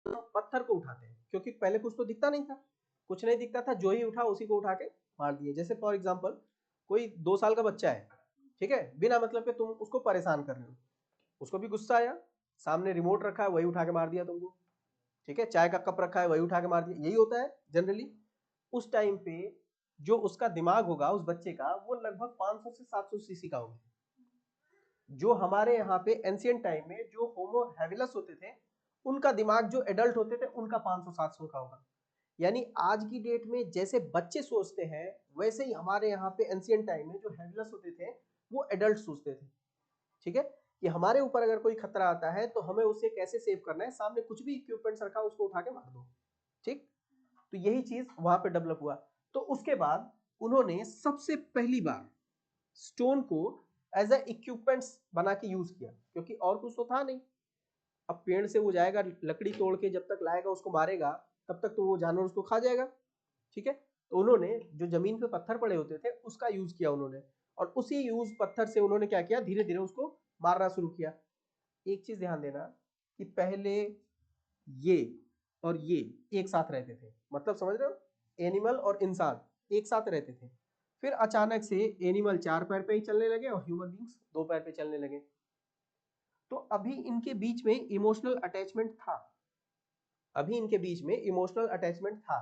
पत्थर को उठाते हैं, क्योंकि पहले कुछ तो दिखता नहीं था, कुछ नहीं दिखता था, जो ही उठा उसी को उठा के मार दिए। जैसे फॉर एग्जाम्पल कोई 2 साल का बच्चा है, ठीक है, बिना मतलब के तुम उसको परेशान कर रहे हो, उसको भी गुस्सा आया, सामने रिमोट रखा है वही उठा के मार दिया तुमको, ठीक है, चाय का कप रखा है वही उठा के मार दिया, यही होता है जनरली। उस टाइम पे जो उसका दिमाग होगा उस बच्चे का, वो लगभग 500 से 700 सीसी का होगा। जो हमारे यहाँ पे एंशियंट टाइम में जो होमो हैबिलस होते थे, उनका दिमाग जो एडल्ट होते थे उनका 500-700 का होगा। यानी आज की डेट में जैसे बच्चे सोचते हैं, वैसे ही हमारे यहाँ पे एंशियंट टाइम में जो हैबिलस होते थे वो एडल्ट सोचते थे, ठीक है, कि हमारे ऊपर अगर कोई खतरा आता है तो हमें उसे कैसे सेव करना है, सामने कुछ भी इक्विपमेंट्स रखा उसको उठा के मार दो, ठीक। तो यही चीज वहां पे डेवलप हुआ। तो उसके बाद उन्होंने सबसे पहली बार स्टोन को एज ए इक्विपमेंट्स बना के यूज किया, क्योंकि और कुछ तो था नहीं। अब पेड़ से वो जाएगा लकड़ी तोड़ के, जब तक लाएगा उसको मारेगा, तब तक तो वो जानवर उसको खा जाएगा, ठीक है। तो उन्होंने जो जमीन पे पत्थर पड़े होते थे उसका यूज किया उन्होंने, और उसी यूज पत्थर से उन्होंने क्या किया, धीरे धीरे उसको मारना शुरू किया। एक चीज ध्यान देना कि पहले ये और ये एक साथ रहते थे, मतलब समझ रहे हो, एनिमल और इंसान एक साथ रहते थे। फिर अचानक से एनिमल 4 पैर पे ही चलने लगे और ह्यूमन बींग्स 2 पैर पे चलने लगे। तो अभी इनके बीच में इमोशनल अटैचमेंट था, अभी इनके बीच में इमोशनल अटैचमेंट था।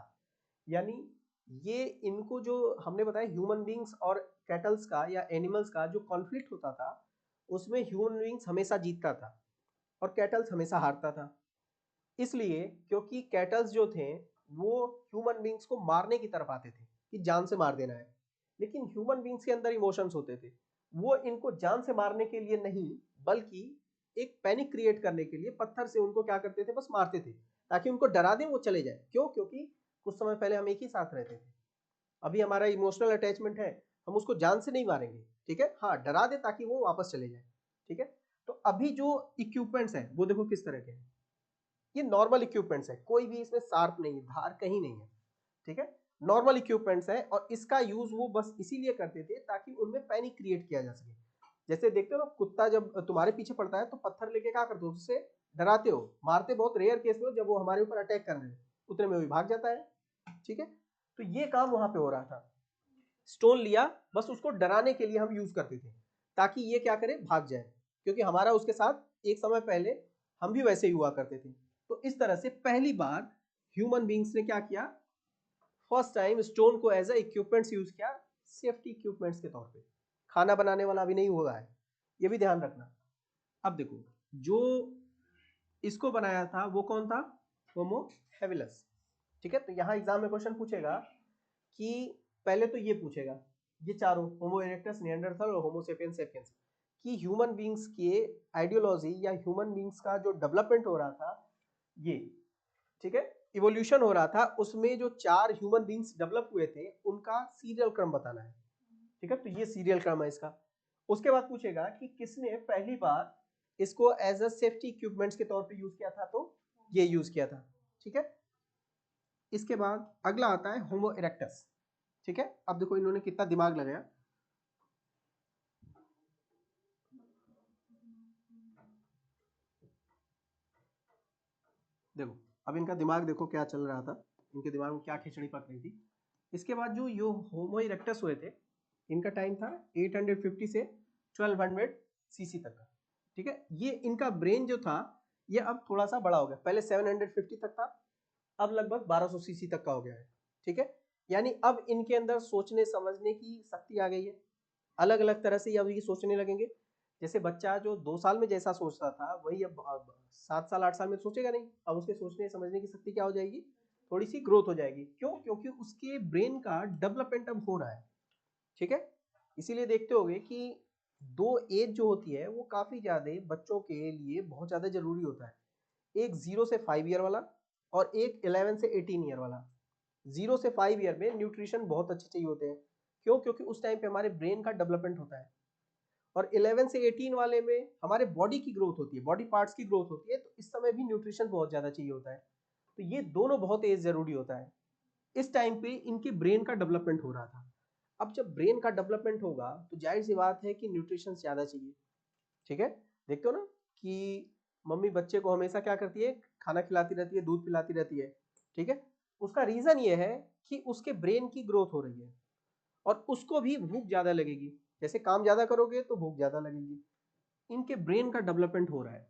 यानी ये इनको जो हमने बताया ह्यूमन बींग्स और कैटल्स का या एनिमल्स का जो कॉन्फ्लिक्ट होता था, उसमें ह्यूमन बींग्स हमेशा जीतता था और कैटल्स हमेशा हारता था। इसलिए क्योंकि कैटल्स जो थे वो ह्यूमन बींग्स को मारने की तरफ आते थे कि जान से मार देना है, लेकिन ह्यूमन बींग्स के अंदर इमोशंस होते थे, वो इनको जान से मारने के लिए नहीं, बल्कि एक पैनिक क्रिएट करने के लिए पत्थर से उनको क्या करते थे, बस मारते थे, ताकि उनको डरा दें वो चले जाए। क्यों? क्योंकि कुछ समय पहले हम एक ही साथ रहते थे, अभी हमारा इमोशनल अटैचमेंट है, हम उसको जान से नहीं मारेंगे, ठीक है, हाँ डरा दे ताकि वो वापस चले जाए, ठीक है। तो अभी जो इक्विपमेंट्स है वो देखो किस तरह के हैं, ये नॉर्मल इक्विपमेंट्स है, कोई भी इसमें शार्प नहीं है, धार कहीं नहीं है, ठीक है, नॉर्मल इक्विपमेंट्स है। और इसका यूज वो बस इसीलिए करते थे ताकि उनमें पैनिक क्रिएट किया जा सके। जैसे देखते हो ना, कुत्ता जब तुम्हारे पीछे पड़ता है तो पत्थर लेके क्या करते हो, उससे डराते हो, मारते बहुत रेयर केस में, जब वो हमारे ऊपर अटैक कर रहे हैं उतने में भी भाग जाता है, ठीक है। तो ये काम वहां पे हो रहा था, स्टोन लिया, बस उसको डराने के लिए हम यूज करते थे, ताकि ये क्या करे, भाग जाए, क्योंकि हमारा उसके साथ एक समय पहले हम भी वैसे ही हुआ करते थे। तो इस तरह से पहली बार ह्यूमन बींग्स ने क्या किया, फर्स्ट टाइम स्टोन को एज ए इक्विपमेंट्स यूज किया, सेफ्टी इक्विपमेंट्स के तौर पे। खाना बनाने वाला अभी नहीं हुआ है, ये भी ध्यान रखना। अब देखो, जो इसको बनाया था वो कौन था, होमो हेबिलस, ठीक है। तो यहां एग्जाम में क्वेश्चन पूछेगा कि पहले तो ये पूछेगा, ये चारों होमो इरेक्टस, निएंडरथल और होमो सेपियंस सेपियंस कि ह्यूमन बींग्स के आइडियोलॉजी या ह्यूमन बींग्स का जो डेवलपमेंट हो रहा था, ये, ठीक है, इवोल्यूशन हो रहा था, उसमें जो 4 ह्यूमन बींग्स डेवलप हुए थे उनका सीरियल क्रम बताना है, ठीक है। तो ये सीरियल क्रम है इसका। उसके बाद पूछेगा कि किसने पहली बार इसको एज अ सेफ्टी इक्विपमेंट्स के तौर पे यूज किया था, तो ये यूज किया था, ठीक है। इसके बाद अगला आता है होमो इरेक्टस, ठीक है। अब देखो इन्होंने कितना दिमाग लगाया, देखो अब इनका दिमाग देखो क्या चल रहा था, इनके दिमाग में क्या खिचड़ी पक रही थी। इसके बाद जो यो होमो इरेक्टस हुए थे, इनका टाइम था 850 से 1200 सीसी तक का, ठीक है। ये इनका ब्रेन जो था ये अब थोड़ा सा बड़ा हो गया, पहले 750 तक था, अब लगभग 1200 सीसी तक का हो गया है, ठीक है। यानी अब इनके अंदर सोचने समझने की शक्ति आ गई है, अलग अलग तरह से अब ये सोचने लगेंगे। जैसे बच्चा जो 2 साल में जैसा सोचता था वही अब 7 साल 8 साल में सोचेगा नहीं, अब उसके सोचने समझने की शक्ति क्या हो जाएगी, थोड़ी सी ग्रोथ हो जाएगी। क्यों? क्योंकि उसके ब्रेन का डेवलपमेंट अब हो रहा है, ठीक है। इसीलिए देखते होगे कि 2 एज जो होती है वो काफी ज्यादा बच्चों के लिए बहुत ज्यादा जरूरी होता है, एक 0 से 5 ईयर वाला और एक 11 से 18 ईयर वाला। 0 से 5 ईयर में न्यूट्रिशन बहुत अच्छे चाहिए होते हैं, क्यों? क्योंकि उस टाइम पे हमारे ब्रेन का डेवलपमेंट होता है, और 11 से 18 वाले में हमारे बॉडी की ग्रोथ होती है, बॉडी पार्ट्स की ग्रोथ होती है, तो इस समय भी न्यूट्रिशन बहुत ज्यादा चाहिए होता है। तो ये दोनों बहुत एज जरूरी होता है। इस टाइम पे इनके ब्रेन का डेवलपमेंट हो रहा था। अब जब ब्रेन का डेवलपमेंट होगा तो जाहिर सी बात है कि न्यूट्रिशन ज्यादा चाहिए, ठीक है। देखते हो ना कि मम्मी बच्चे को हमेशा क्या करती है, खाना खिलाती रहती है, दूध पिलाती रहती है, ठीक है। उसका रीजन ये है कि उसके ब्रेन की ग्रोथ हो रही है और उसको भी भूख ज्यादा लगेगी। जैसे काम ज्यादा करोगे तो भूख ज्यादा लगेगी। इनके ब्रेन का डेवलपमेंट हो रहा है,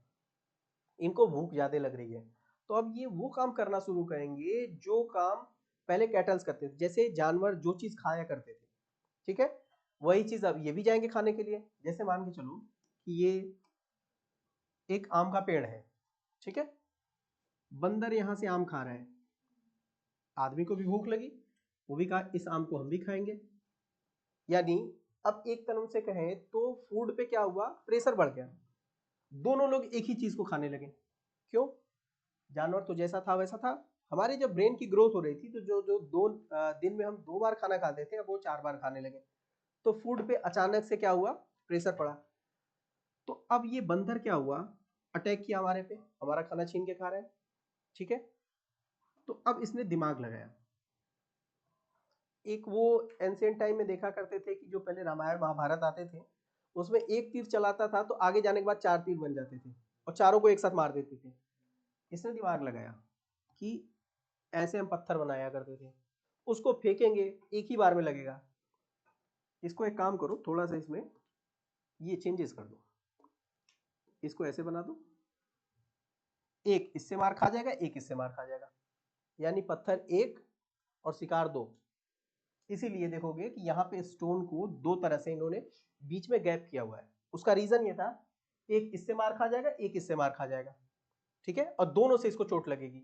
इनको भूख ज्यादा लग रही है, तो अब ये वो काम करना शुरू करेंगे जो काम पहले कैटल्स करते थे। जैसे जानवर जो चीज खाया करते थे, ठीक है, वही चीज अब ये भी जाएंगे खाने के लिए। जैसे मान के चलो कि ये एक आम का पेड़ है, ठीक है, बंदर यहां से आम खा रहा है, आदमी को भी भूख लगी, वो भी कहा इस आम को हम भी खाएंगे। यानी अब एक तरह से कहें तो फूड पे क्या हुआ, प्रेशर बढ़ गया, दोनों लोग एक ही चीज को खाने लगे। क्यों? जानवर तो जैसा था वैसा था, हमारी जब ब्रेन की ग्रोथ हो रही थी तो जो जो दिन में हम 2 बार खाना खाते थे, अब वो 4 बार खाने लगे। तो फूड पे अचानक से क्या हुआ, प्रेशर पड़ा। तो अब ये बंदर क्या हुआ, अटैक किया हमारे पे, हमारा खाना छीन के खा रहा है, ठीक है। तो अब इसने दिमाग लगाया। एक वो एंशिएंट टाइम में देखा करते थे कि जो पहले रामायण महाभारत आते थे, उसमें एक तीर चलाता था तो आगे जाने के बाद 4 तीर बन जाते थे और चारों को एक साथ मार देते थे। इसने दिमाग लगाया कि ऐसे हम पत्थर बनाया करते थे, उसको फेंकेंगे एक ही बार में लगेगा। इसको एक काम करो, थोड़ा सा इसमें ये चेंजेस कर दो, इसको ऐसे बना दो, एक इससे मार खा जाएगा, एक इससे मार खा जाएगा, यानी पत्थर एक और शिकार दो। इसीलिए देखोगे कि यहाँ पे स्टोन को 2 तरह से इन्होंने बीच में गैप किया हुआ है। उसका रीजन ये था, एक इससे मार खा जाएगा, एक इससे मार खा जाएगा, ठीक है, और दोनों से इसको चोट लगेगी।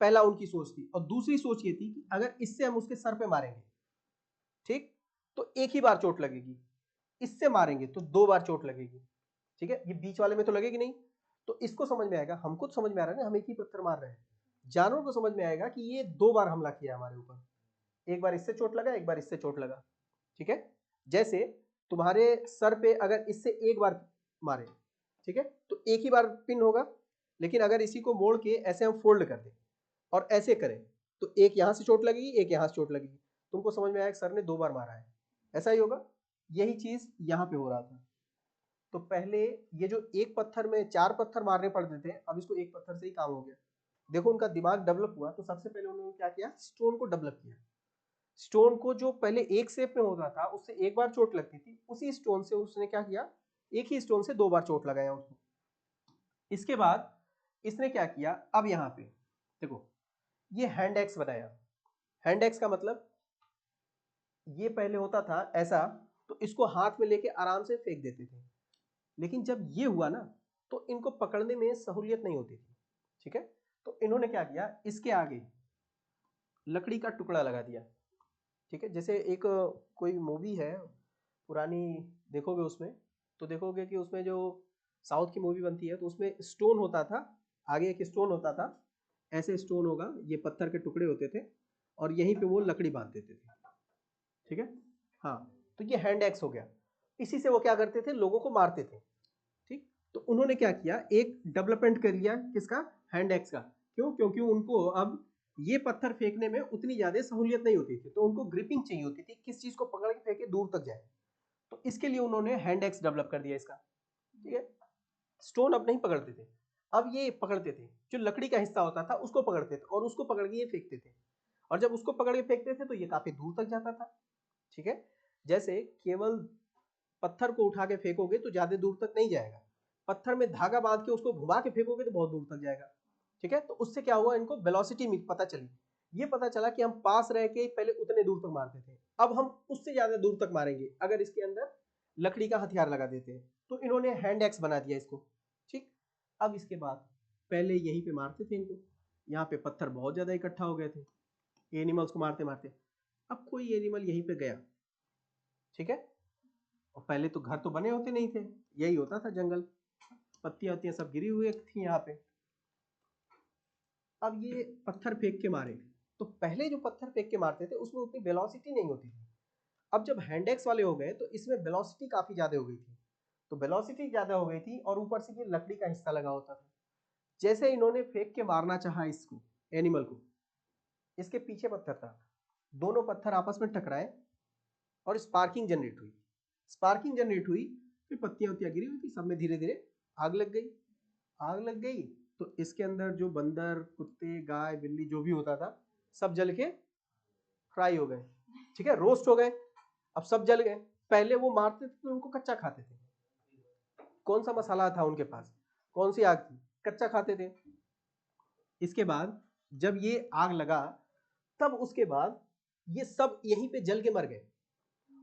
पहला उनकी सोच थी। और दूसरी सोच ये थी कि अगर इससे हम उसके सर पे मारेंगे, ठीक, तो एक ही बार चोट लगेगी, इससे मारेंगे तो 2 बार चोट लगेगी, ठीक है, ये बीच वाले में तो लगेगी नहीं। तो इसको समझ में आएगा, हमको तो समझ में आ रहा है ना हम एक ही पत्थर मार रहे हैं, जानवर को समझ में आएगा कि ये 2 बार हमला किया हमारे ऊपर, एक बार इससे चोट लगा, एक बार इससे चोट लगा, ठीक है। जैसे तुम्हारे सर पे अगर इससे एक बार मारे, ठीक है, तो एक ही बार पिन होगा, लेकिन अगर इसी को मोड़ के ऐसे हम फोल्ड कर दें और ऐसे करें तो एक यहां से चोट लगेगी, एक यहां से चोट लगेगी। तुमको समझ में आया सर ने 2 बार मारा है, ऐसा ही होगा। यही चीज यहां पे हो रहा था। तो पहले ये जो एक पत्थर में 4 पत्थर मारने पड़ते थे, अब इसको एक पत्थर से ही काम हो गया। देखो उनका दिमाग डेवलप हुआ, तो सबसे पहले उन्होंने क्या किया, स्टोन को डेवलप किया। स्टोन को जो पहले एक शेप में होता था उससे एक बार चोट लगती थी, उसी स्टोन से उसने क्या किया, एक ही स्टोन से 2 बार चोट लगाया उसको। इसके बाद इसने क्या किया, अब यहाँ पे देखो ये हैंड एक्स बनाया। हैंड एक्स का मतलब ये पहले होता था ऐसा, तो इसको हाथ में लेके आराम से फेंक देते थे। लेकिन जब ये हुआ ना तो इनको पकड़ने में सहूलियत नहीं होती थी, ठीक है। तो इन्होंने क्या किया, इसके आगे लकड़ी का टुकड़ा लगा दिया, ठीक है। जैसे एक कोई मूवी है पुरानी, देखोगे उसमें तो देखोगे कि उसमें जो साउथ की मूवी बनती है तो उसमें स्टोन होता था, आगे एक स्टोन होता था, ऐसे स्टोन होगा, ये पत्थर के टुकड़े होते थे और यहीं पे वो लकड़ी बांध देते थे, ठीक है। हाँ, तो ये हैंड एक्स हो गया। इसी से वो क्या करते थे, लोगों को मारते थे, ठीक। तो उन्होंने क्या किया, एक डेवलपमेंट कर लिया किसका, हैंड एक्स का। क्यों? क्योंकि उनको अब ये पत्थर फेंकने में उतनी ज्यादा सहूलियत नहीं होती थी, तो उनको ग्रिपिंग चाहिए होती थी, किस चीज को पकड़ के फेंके दूर तक जाए। तो इसके लिए उन्होंने हैंड एक्स डेवलप कर दिया इसका, ठीक है। स्टोन अब नहीं पकड़ते थे, अब ये पकड़ते थे, जो लकड़ी का हिस्सा होता था उसको पकड़ते थे और उसको पकड़ के ये फेंकते थे। और जब उसको पकड़ के फेंकते थे तो ये काफी दूर तक जाता था, ठीक है। जैसे केवल पत्थर को उठा के फेंकोगे तो ज्यादा दूर तक नहीं जाएगा, पत्थर में धागा बांध के उसको घुमा के फेंकोगे तो बहुत दूर तक जाएगा, ठीक है। तो उससे क्या हुआ, इनको वेलोसिटी पता चली। ये पता चला कि हम पास रह के पहले उतने दूर तक मारते थे, अब हम उससे ज्यादा दूर तक मारेंगे अगर इसके अंदर लकड़ी का हथियार लगा देते हैं। तो इन्होंने हैंड एक्स बना दिया इसको, ठीक। अब इसके बाद पहले यहीं पे मारते थे इनको, यहाँ पे पत्थर बहुत ज्यादा इकट्ठा हो गए थे एनिमल्स को मारते मारते। अब कोई एनिमल यहीं पे गया, ठीक है, और पहले तो घर तो बने होते नहीं थे, यही होता था जंगल, पत्तियां वत्तियां सब गिरी हुई थी यहाँ पे। अब ये पत्थर फेंक के मारे, तो पहले जो पत्थर फेंक के मारते थे उसमें उतनी वेलोसिटी नहीं होती थी। अब जब हैंड एक्स वाले हो गए तो इसमें वेलोसिटी काफी ज्यादा हो गई थी। तो वेलोसिटी ज्यादा हो गई थी और ऊपर से ये लकड़ी का हिस्सा लगा होता था। जैसे इन्होंने फेंक के मारना चाहा इसको, एनिमल को, इसके पीछे पत्थर था, दोनों पत्थर आपस में टकराए और स्पार्किंग जनरेट हुई। स्पार्किंग जनरेट हुई, फिर पत्तियां वत्तियां गिरी हुई थी, सब में धीरे धीरे आग लग गई। आग लग गई तो इसके अंदर जो बंदर, कुत्ते, गाय, बिल्ली जो भी होता था सब जल के फ्राई हो गए, ठीक है, रोस्ट हो गए। अब सब जल गए। पहले वो मारते थे तो उनको कच्चा खाते थे। कौन सा मसाला था उनके पास, कौन सी आग थी, कच्चा खाते थे। इसके बाद जब ये आग लगा तब उसके बाद ये सब यहीं पे जल के मर गए।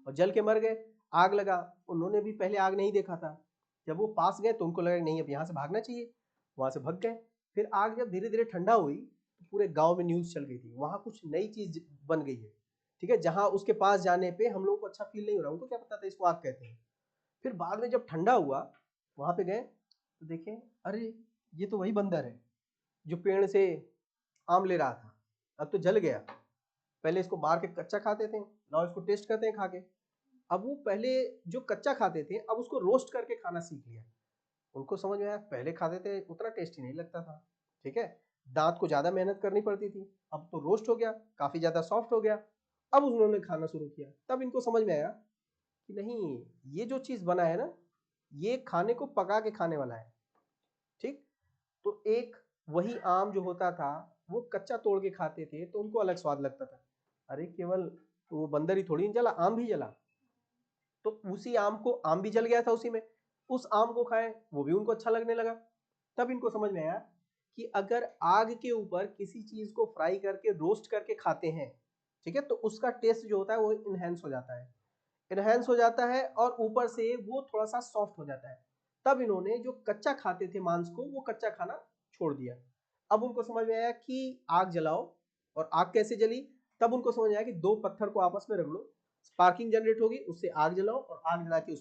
और जल के मर गए, आग लगा, उन्होंने भी पहले आग नहीं देखा था। जब वो पास गए तो उनको लगा नहीं अब यहाँ से भागना चाहिए, वहां से भाग गए। फिर आग जब धीरे धीरे ठंडा हुई तो पूरे गांव में न्यूज चल गई थी वहां कुछ नई चीज बन गई है, ठीक है, जहां उसके पास जाने पे हम लोगों को अच्छा फील नहीं हो रहा, उनको क्या पता था इसको आग कहते हैं। फिर बाद में जब ठंडा हुआ वहां पे गए तो देखे अरे ये तो वही बंदर है जो पेड़ से आम ले रहा था, अब तो जल गया। पहले इसको मार के कच्चा खाते थे, now इसको टेस्ट करते हैं खा के। अब वो पहले जो कच्चा खाते थे अब उसको रोस्ट करके खाना सीख लिया। उनको समझ में आया पहले खाते थे उतना टेस्टी नहीं लगता था, ठीक है, दांत को ज्यादा मेहनत करनी पड़ती थी, अब तो रोस्ट हो गया, काफी ज्यादा सॉफ्ट हो गया। अब उन्होंने खाना शुरू किया, तब इनको समझ में आया कि नहीं ये जो चीज बना है ना ये खाने को पका के खाने वाला है, ठीक। तो एक वही आम जो होता था वो कच्चा तोड़ के खाते थे तो उनको अलग स्वाद लगता था, अरे केवल वो बंदर ही थोड़ी नहीं जला, आम भी जला। तो उसी आम को, आम भी जल गया था उसी में, उस आम को खाए वो भी उनको अच्छा लगने लगा। तब इनको समझ में आया कि अगर आग के ऊपर किसी चीज को फ्राई करके रोस्ट करके खाते हैं, ठीक है, तो उसका टेस्ट जो होता है वो इनहेंस हो जाता है, इनहेंस हो जाता है और ऊपर से वो थोड़ा सा सॉफ्ट हो जाता है। तब इन्होंने जो कच्चा खाते थे मांस को वो कच्चा खाना छोड़ दिया। अब उनको समझ में आया कि आग जलाओ, और आग कैसे जली, तब उनको समझ आया कि दो पत्थर को आपस में रगड़ो, स्पार्किंग जनरेट होगी, उससे आग जलाओ और आग जला के